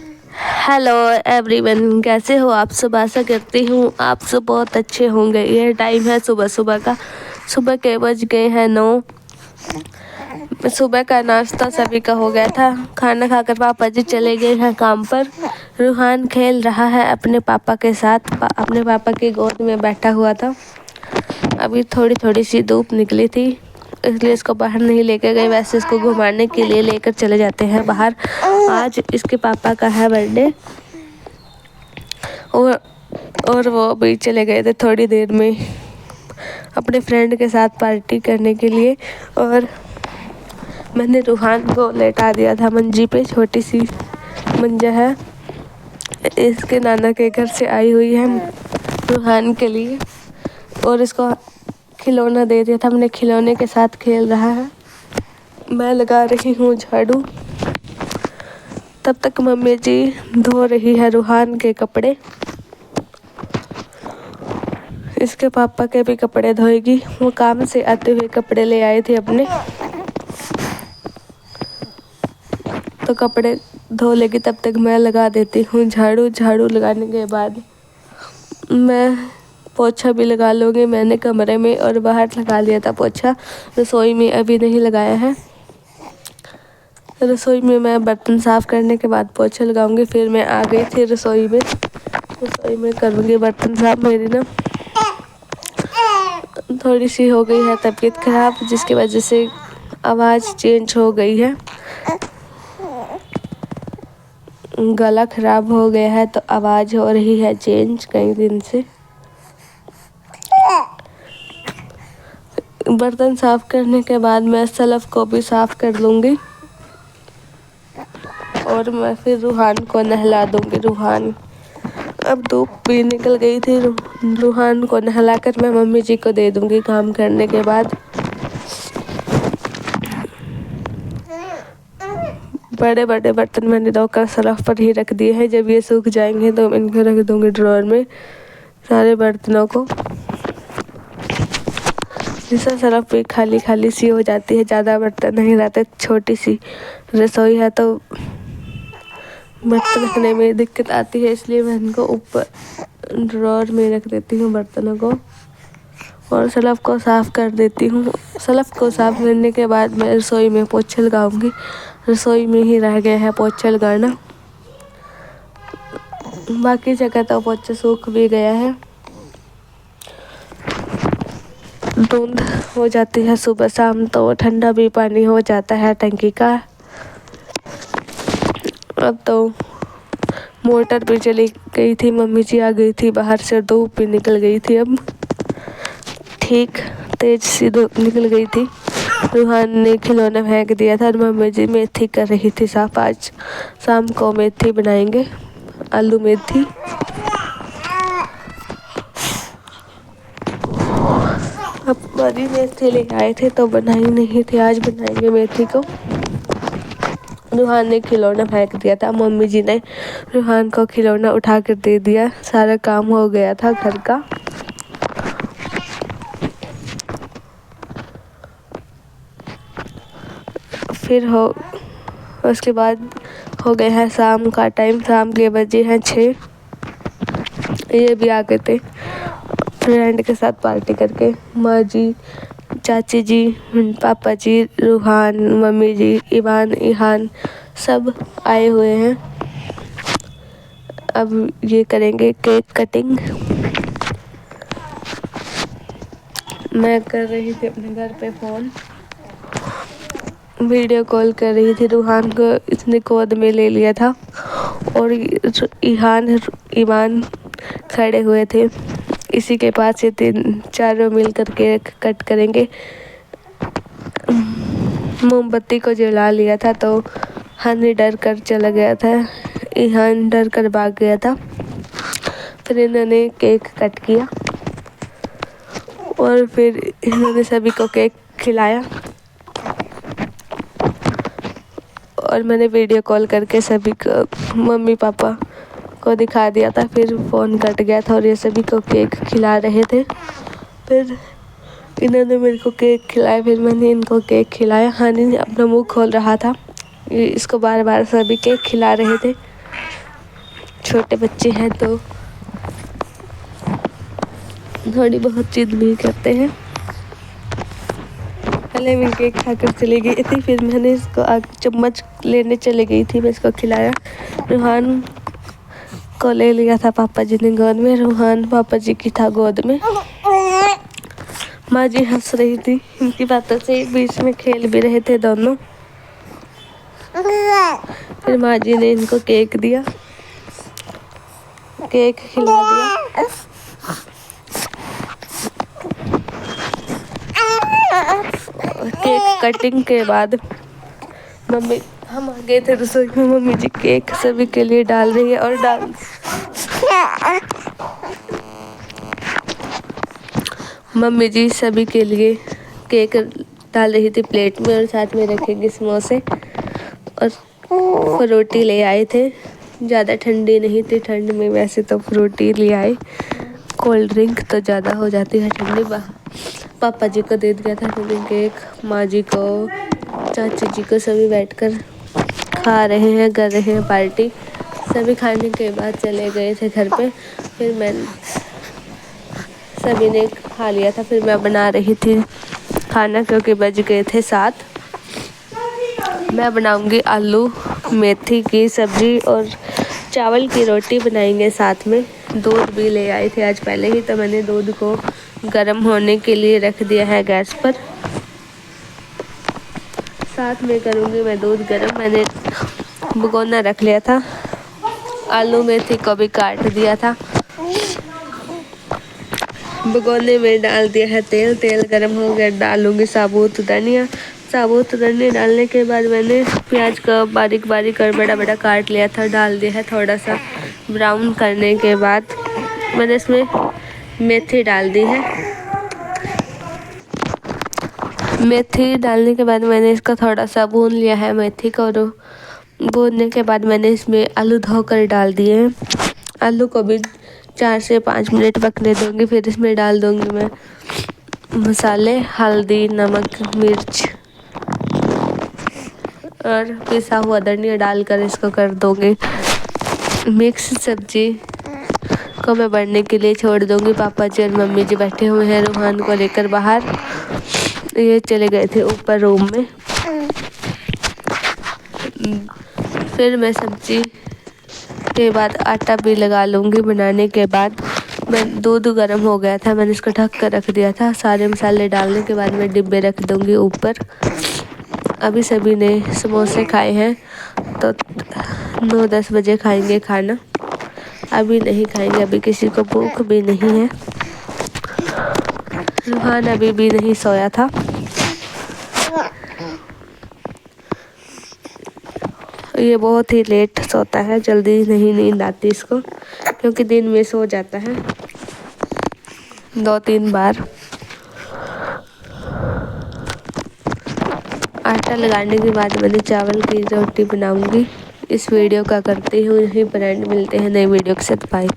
Hello everyone, कैसे हो आप सब। आशा करती हूँ आप सब बहुत अच्छे होंगे। यह टाइम है सुबह सुबह का। सुबह के बज गए हैं 9। सुबह का नाश्ता सभी का हो गया था। खाना खाकर पापा जी चले गए हैं काम पर। रूहान खेल रहा है अपने पापा के साथ। अपने पापा की गोद में बैठा हुआ था। अभी थोड़ी थोड़ी सी धूप निकली थी, इसलिए इसको बाहर नहीं लेकर गए। वैसे इसको घुमाने के लिए लेकर चले जाते हैं बाहर। आज इसके पापा का है बर्थडे और वो भी चले गए थे थोड़ी देर में अपने फ्रेंड के साथ पार्टी करने के लिए। और मैंने रूहान को लेटा दिया था मंजी पे। छोटी सी मंजा है, इसके नाना के घर से आई हुई है रूहान के लिए। और इसको खिलौना दे दिया था, मैंने खिलौने के साथ खेल रहा है। मैं लगा रही हूँ झाड़ू। तब तक मम्मी जी धो रही है रूहान के कपड़े। इसके पापा के भी कपड़े धोएगी। वो काम से आते हुए कपड़े ले आए थे अपने, तो कपड़े धो लेगी। तब तक मैं लगा देती हूँ झाड़ू। झाड़ू लगाने के बाद मैं पोछा भी लगा लूँगी। मैंने कमरे में और बाहर लगा लिया था पोछा, रसोई में अभी नहीं लगाया है। रसोई में मैं बर्तन साफ़ करने के बाद पोछा लगाऊंगी। फिर मैं आ गई थी रसोई में करूँगी बर्तन साफ। मेरी ना थोड़ी सी हो गई है तबीयत ख़राब, जिसकी वजह से आवाज़ चेंज हो गई है। गला ख़राब हो गया है तो आवाज़ हो रही है चेंज कई दिन से। बर्तन साफ़ करने के बाद मैं सलफ को भी साफ़ कर लूँगी और मैं फिर रूहान को नहला दूँगी। रूहान अब धूप भी निकल गई थी। रूहान को नहलाकर मैं मम्मी जी को दे दूँगी काम करने के बाद। बड़े बड़े बर्तन मैंने धोकर सलफ पर ही रख दिए हैं। जब ये सूख जाएंगे तो मैं इनको रख दूँगी ड्रॉअर में सारे बर्तनों को। जिससे सलफ भी खाली खाली सी हो जाती है, ज़्यादा बर्तन नहीं रहते। छोटी सी रसोई है तो बर्तन रखने में दिक्कत आती है, इसलिए मैं इनको ऊपर ड्रॉअर में रख देती हूँ बर्तनों को और सलफ को साफ़ कर देती हूँ। सलफ को साफ़ करने के बाद मैं रसोई में पोछा लगाऊंगी। रसोई में ही रह गया है पोछा लगाना, बाकी जगह तो पोछा सूख भी गया है। धुंध हो जाती है सुबह शाम तो ठंडा भी पानी हो जाता है टंकी का। अब तो मोटर भी चली गई थी, मम्मी जी आ गई थी बाहर से, धूप भी निकल गई थी। अब ठीक तेज सी धूप निकल गई थी। रूहान ने खिलौना फेंक दिया था और मम्मी जी मेथी कर रही थी साफ। आज शाम को मेथी बनाएंगे, आलू मेथी। अब बड़ी मेथी ले आए थे तो बनाई नहीं थी, आज बनाएंगे मेथी को। रूहान ने खिलौना फेंक दिया था, मम्मी जी ने रूहान को खिलौना उठा कर दे दिया। सारा काम हो गया था घर का। फिर उसके बाद हो गया है शाम का टाइम। शाम के बजे हैं 6। ये भी आ गए थे फ्रेंड के साथ पार्टी करके। माँ जी, चाची जी, पापा जी, रूहान, मम्मी जी, ईवान, इहान सब आए हुए हैं। अब ये करेंगे केक कटिंग। मैं कर रही थी अपने घर पे फ़ोन, वीडियो कॉल कर रही थी। रूहान को इसने गोद में ले लिया था और ईवान खड़े हुए थे इसी के पास। ये चारों मिलकर केक कट करेंगे। मोमबत्ती को जला लिया था तो हनी डर कर चला गया था, ईहान डर कर भाग गया था। फिर इन्होंने केक कट किया और फिर इन्होंने सभी को केक खिलाया और मैंने वीडियो कॉल करके सभी को, मम्मी पापा को दिखा दिया था। फिर फ़ोन कट गया था और ये सभी को केक खिला रहे थे। फिर इन्होंने मेरे को केक खिलाया, फिर मैंने इनको केक खिलाया। हनी अपना मुंह खोल रहा था, इसको बार बार सभी केक खिला रहे थे। छोटे बच्चे हैं तो थोड़ी बहुत जिद भी करते हैं। पहले मैं केक खाकर चली गई थी, फिर मैंने इसको चम्मच लेने चली गई थी, मैं इसको खिलाया। रूहान को ले लिया था पापा जी ने गोद में, रूहान पापा जी की था गोद में। माँ जी हंस रही थी इनकी बातों से, बीच में खेल भी रहे थे दोनों। फिर माँ जी ने इनको केक दिया, केक खिला दिया। केक कटिंग के बाद मम्मी, हम आ गए थे रसोई में, मम्मी जी केक सभी के लिए डाल रही है और मम्मी जी सभी के लिए केक डाल रही थी प्लेट में, और साथ में रखेंगे समोसे और फ्रूटी ले आए थे। ज़्यादा ठंडी नहीं थी, ठंड में वैसे तो फ्रूटी ले आए, कोल्ड ड्रिंक तो ज़्यादा हो जाती है ठंडी। पापा जी को दे दिया था केक, माँ जी को, चाची जी को, सभी बैठकर खा रहे हैं, कर रहे हैं पार्टी। सभी खाने के बाद चले गए थे घर पे, फिर मैं, सभी ने खा लिया था, फिर मैं बना रही थी खाना क्योंकि बज गए थे 7। मैं बनाऊंगी आलू मेथी की सब्जी और चावल की रोटी बनाएंगे साथ में। दूध भी ले आए थे आज पहले ही, तो मैंने दूध को गर्म होने के लिए रख दिया है गैस पर। साथ में करूँगी मैं दूध गर्म, मैंने भगोना रख लिया था। आलू मेथी को भी काट दिया था, भगोने में डाल दिया है तेल, तेल गर्म हो गया, डालूंगी साबुत धनिया। साबुत धनिया डालने के बाद मैंने प्याज का बारीक बारीक और बड़ा बड़ा काट लिया था, डाल दिया है। थोड़ा सा ब्राउन करने के बाद मैंने इसमें मेथी डाल दी है। मेथी डालने के बाद मैंने इसको थोड़ा सा भून लिया है मेथी को, और भूनने के बाद मैंने इसमें आलू धोकर डाल दिए हैं। आलू को भी 4 से 5 मिनट पकने दूंगी, फिर इसमें डाल दूंगी मैं मसाले, हल्दी, नमक, मिर्च और पिसा हुआ धनिया डालकर इसको कर दूंगी मिक्स। सब्जी को मैं बनने के लिए छोड़ दूंगी। पापा जी और मम्मी जी बैठे हुए हैं रूहान को लेकर बाहर, ये चले गए थे ऊपर रूम में। फिर मैं सब्जी के बाद आटा भी लगा लूँगी। बनाने के बाद मैं दूध गर्म हो गया था, मैंने इसको ढक कर रख दिया था। सारे मसाले डालने के बाद मैं डिब्बे रख दूँगी ऊपर। अभी सभी ने समोसे खाए हैं तो 9-10 बजे खाएंगे खाना, अभी नहीं खाएंगे, अभी किसी को भूख भी नहीं है। रूहान अभी भी नहीं सोया था। ये बहुत ही लेट सोता है, जल्दी नहीं नींद आती इसको, क्योंकि दिन में सो जाता है 2-3 बार। आटा लगाने के बाद मैंने चावल की रोटी बनाऊंगी। इस वीडियो का करती हूँ यहीं पर एंड, मिलते हैं नई वीडियो के साथ, बाय।